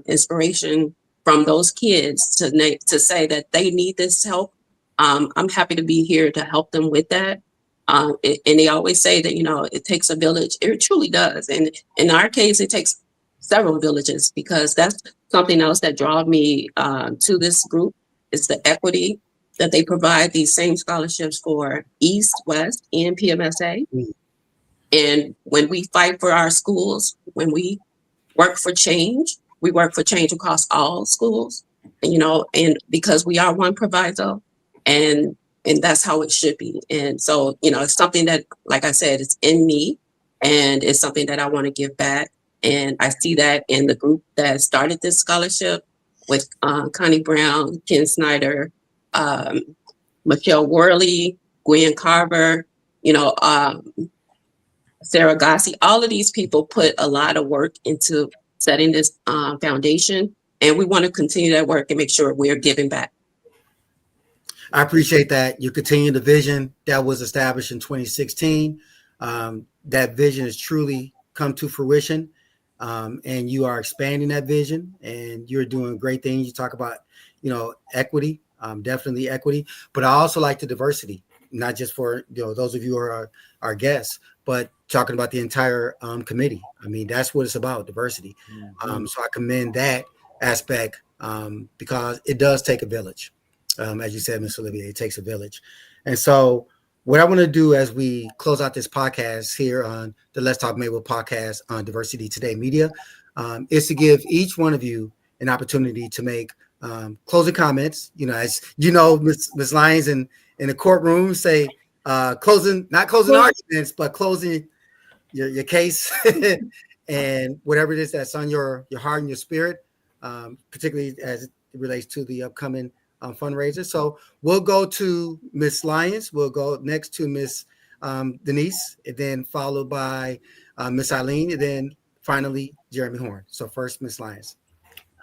inspiration from those kids to say that they need this help, I'm happy to be here to help them with that. And they always say that, it takes a village. It truly does. And in our case, it takes several villages, because that's something else that draws me to this group. It's the equity that they provide these same scholarships for East, West, and PMSA. And when we fight for our schools, when we work for change, we work for change across all schools, and because we are one proviso, and that's how it should be. And so, it's something that, like I said, it's in me, and it's something that I want to give back. And I see that in the group that started this scholarship with Connie Brown, Ken Snyder, Michelle Worley, Gwen Carver, Sarah Gossi. All of these people put a lot of work into setting this foundation, and we want to continue that work and make sure we're giving back. I appreciate that. You continue the vision that was established in 2016. That vision has truly come to fruition, and you are expanding that vision, and you're doing great things. You talk about, equity, definitely equity, but I also like the diversity, not just for those of you who are our guests, but talking about the entire committee. I mean, that's what it's about, diversity. So I commend that aspect because it does take a village. As you said, Ms. Olivier, it takes a village. And so what I want to do as we close out this podcast here on the Let's Talk Maywood podcast on Diversity Today Media is to give each one of you an opportunity to make closing comments. As you know, Ms. Lyons in the courtroom say not closing arguments, but closing your case and whatever it is that's on your heart and your spirit, particularly as it relates to the upcoming fundraiser. So we'll go to Miss Lyons. We'll go next to Miss Denise, and then followed by Miss Eileene, and then finally Jeremy Horn. So first, Miss Lyons.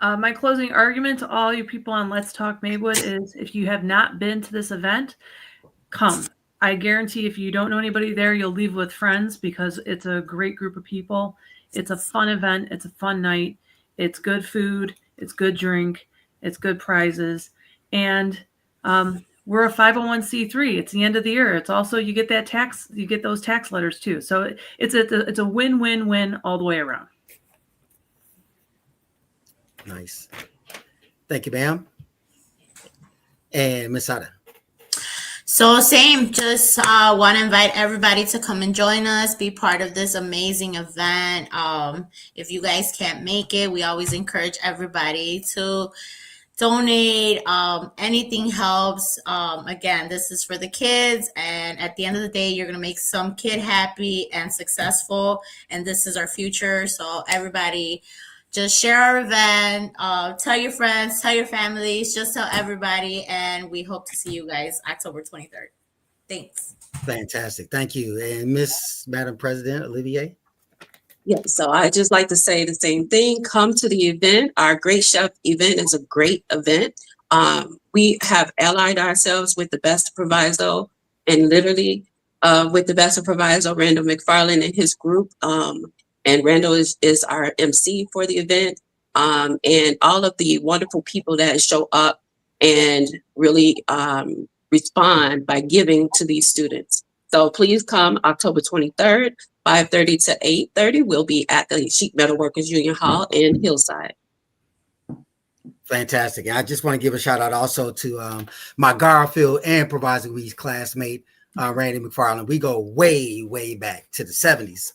My closing argument to all you people on Let's Talk Maywood is if you have not been to this event, come. I guarantee if you don't know anybody there, you'll leave with friends because it's a great group of people. It's a fun event. It's a fun night. It's good food. It's good drink. It's good prizes. And we're a 501c3. It's the end of the year. It's also, you get those tax letters too. So it's a win-win-win all the way around. Nice. Thank you, ma'am. And Miss Sada. So same, just want to invite everybody to come and join us, be part of this amazing event. If you guys can't make it, we always encourage everybody to donate. Anything helps. Again, this is for the kids, and at the end of the day, you're going to make some kid happy and successful, and this is our future. So everybody, just share our event, tell your friends, tell your families, just tell everybody, and we hope to see you guys October 23rd. Thanks. Fantastic. Thank you. And Madam President Olivier. Yeah, so I just like to say the same thing. Come to the event. Our Great Chef event is a great event. We have allied ourselves with the Best Proviso, and literally with the Best Proviso, Randall McFarland and his group. And Randall is our MC for the event. And all of the wonderful people that show up and really respond by giving to these students. So please come October 23rd, 5:30 to 8:30. We'll be at the Sheet Metal Workers Union Hall in Hillside. Fantastic. And I just want to give a shout out also to my Garfield and Proviso Weeds classmate, Randy McFarland. We go way, way back to the 70s.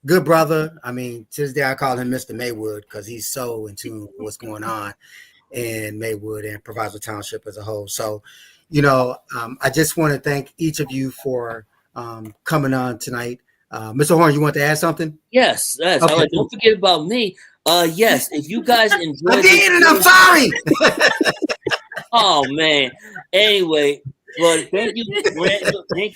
Good brother. I mean, to this day, I call him Mr. Maywood because he's so in tune with what's going on in Maywood and Proviso Township as a whole. So, I just want to thank each of you for coming on tonight. Mr. Horn, you want to add something? Yes. Okay. Don't forget about me. Yes, if you guys enjoyed I'm sorry. Oh man. Anyway, but thank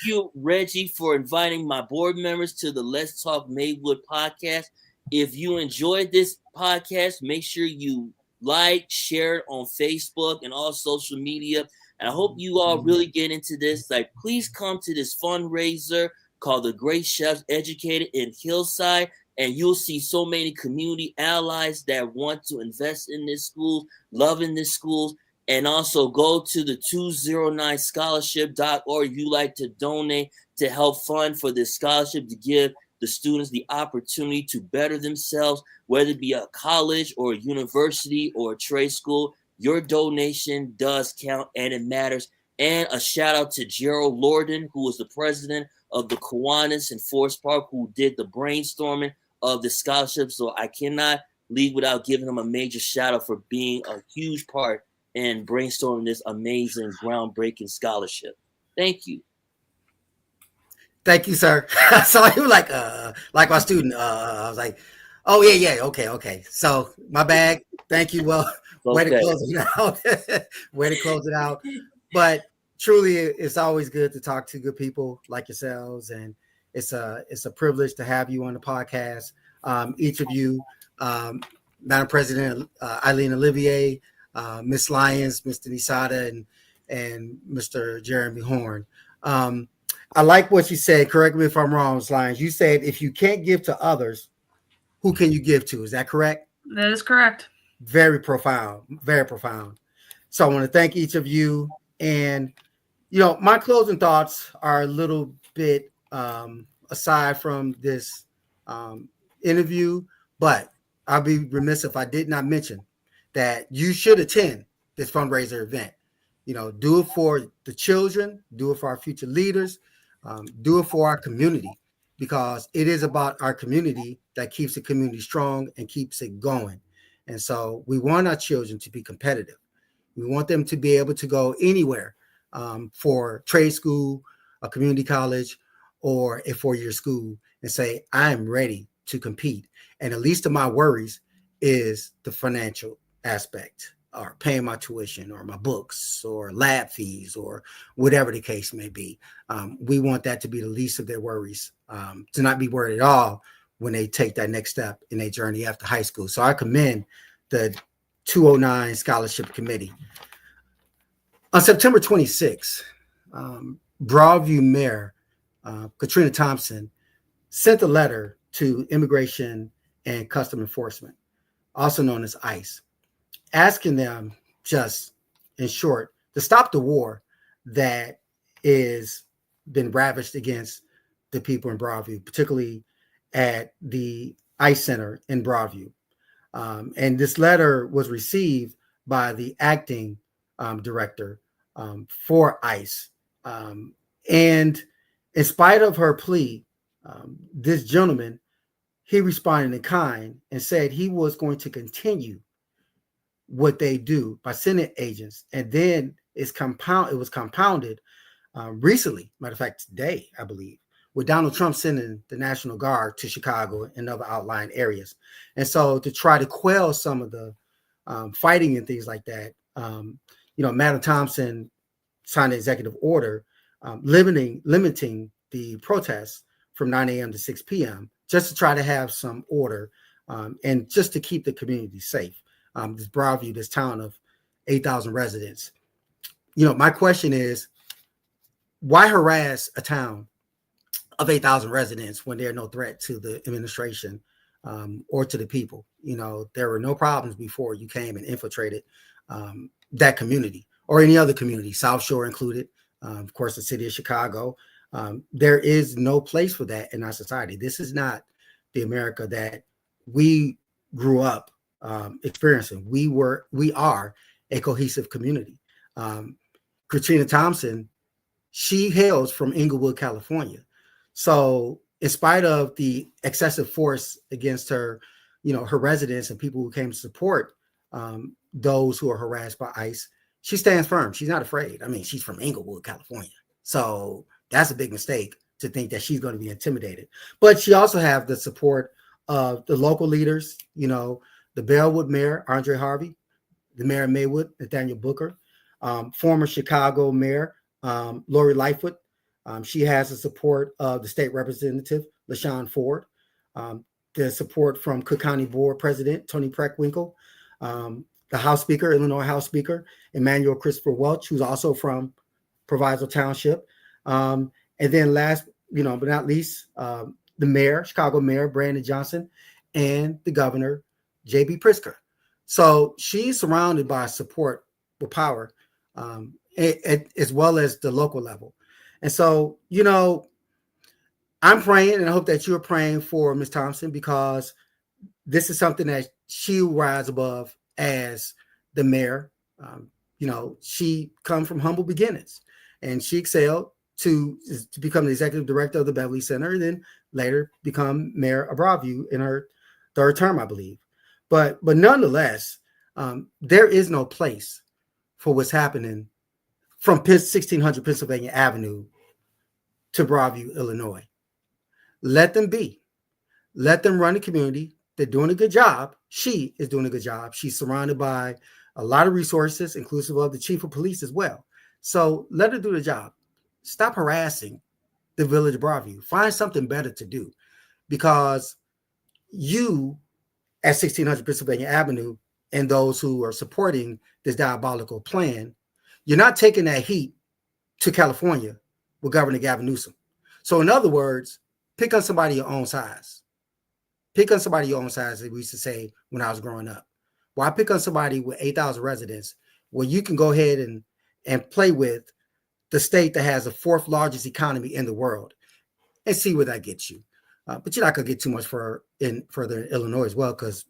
you, Reggie, for inviting my board members to the Let's Talk Maywood podcast. If you enjoyed this podcast, make sure you like, share it on Facebook and all social media. And I hope you all really get into this. Like, please come to this fundraiser called the Great Chefs Educated in Hillside. And you'll see so many community allies that want to invest in this school, love in this schools. And also go to the 209scholarship.org if you like to donate to help fund for this scholarship to give the students the opportunity to better themselves, whether it be a college or a university or a trade school. Your donation does count and it matters. And a shout out to Gerald Lorden, who was the president of the Kiwanis in Forest Park, who did the brainstorming of the scholarship. So I cannot leave without giving him a major shout out for being a huge part in brainstorming this amazing, groundbreaking scholarship. Thank you. Thank you, sir. So you were like my student. I was like, oh yeah, okay. So my bag. Thank you. Well, way to close it out. Way to close it out. But truly, it's always good to talk to good people like yourselves, and it's a privilege to have you on the podcast. Each of you, Madam President Eileene Olivier, Miss Lyons, Mr. Sada, and and Mr. Jeremy Horn. I like what you said. Correct me if I'm wrong, Lyons. You said if you can't give to others, who can you give to? Is that correct? That is correct. Very profound. Very profound. So I want to thank each of you. And, my closing thoughts are a little bit aside from this interview, but I'll be remiss if I did not mention that you should attend this fundraiser event. Do it for the children, do it for our future leaders, do it for our community, because it is about our community that keeps the community strong and keeps it going. And so we want our children to be competitive. We want them to be able to go anywhere for trade school, a community college, or a 4-year school and say, I am ready to compete. And the least of my worries is the financial aspect, or paying my tuition or my books or lab fees or whatever the case may be. We want that to be the least of their worries, to not be worried at all when they take that next step in their journey after high school. So I commend the 209 Scholarship Committee. On September 26th, Broadview Mayor Katrina Thompson sent a letter to Immigration and Custom Enforcement, also known as ICE, asking them, just in short, to stop the war that is been ravished against the people in Broadview, particularly at the ICE Center in Broadview. And this letter was received by the acting director for ICE. And in spite of her plea, this gentleman, he responded in kind and said he was going to continue what they do by sending agents. And then it was compounded recently, matter of fact, today, I believe, with Donald Trump sending the National Guard to Chicago and other outlying areas. And so to try to quell some of the fighting and things like that, Madam Thompson signed an executive order limiting the protests from 9 a.m. to 6 p.m. just to try to have some order and just to keep the community safe. This Broadview, this town of 8,000 residents. My question is, why harass a town of 8,000 residents when there's no threat to the administration or to the people? There were no problems before you came and infiltrated that community or any other community, South Shore included, of course, the city of Chicago. There is no place for that in our society. This is not the America that we grew up experiencing. We are a cohesive community. Katrina Thompson, she hails from Inglewood, California. So in spite of the excessive force against her, her residents and people who came to support those who are harassed by ICE, she stands firm. She's not afraid. I mean, she's from Inglewood, California. So that's a big mistake to think that she's going to be intimidated. But she also has the support of the local leaders, the Bellwood Mayor, Andre Harvey, the Mayor of Maywood, Nathaniel Booker, former Chicago Mayor, Lori Lightfoot. She has the support of the state representative, LaShawn Ford, the support from Cook County Board President, Tony Preckwinkle, the House Speaker, Illinois House Speaker, Emmanuel Christopher Welch, who's also from Proviso Township. And then last, but not least, the mayor, Chicago Mayor, Brandon Johnson, and the governor, J.B. Pritzker. So she's surrounded by support with power, as well as the local level. And so, I'm praying, and I hope that you're praying for Ms. Thompson, because this is something that she will rise above as the mayor. She come from humble beginnings, and she excelled to become the executive director of the Beverly Center, and then later become mayor of Broadview in her third term, I believe. But nonetheless, there is no place for what's happening from 1600 Pennsylvania Avenue to Broadview, Illinois. Let them be. Let them run the community. They're doing a good job. She is doing a good job. She's surrounded by a lot of resources, inclusive of the chief of police as well. So let her do the job. Stop harassing the village of Broadview. Find something better to do, because you at 1600 Pennsylvania Avenue and those who are supporting this diabolical plan, You're not taking that heat to California with Governor Gavin Newsom. So in other words, pick on somebody your own size. Pick on somebody your own size, as we used to say when I was growing up. Why pick on somebody with 8,000 residents where you can go ahead and play with the state that has the fourth largest economy in the world and see where that gets you. But you're not going to get too much further in Illinois as well, because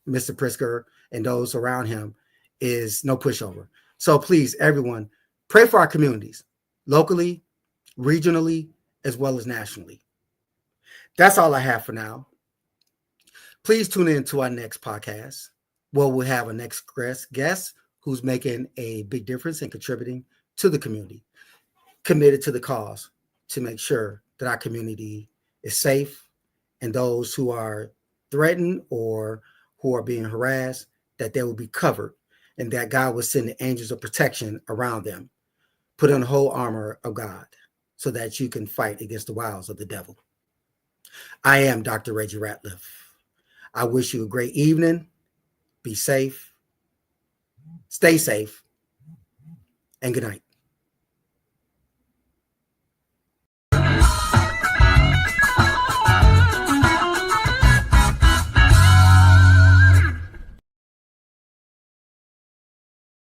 Mr. Pritzker and those around him is no pushover. So please, everyone, pray for our communities, locally, regionally, as well as nationally. That's all I have for now. Please tune in to our next podcast, where we'll have a next guest who's making a big difference and contributing to the community, committed to the cause to make sure that our community is safe, and those who are threatened or who are being harassed, that they will be covered, and that God will send the angels of protection around them. Put on the whole armor of God so that you can fight against the wiles of the devil. I am Dr. Reggie Ratliff. I wish you a great evening. Be safe, stay safe, and good night.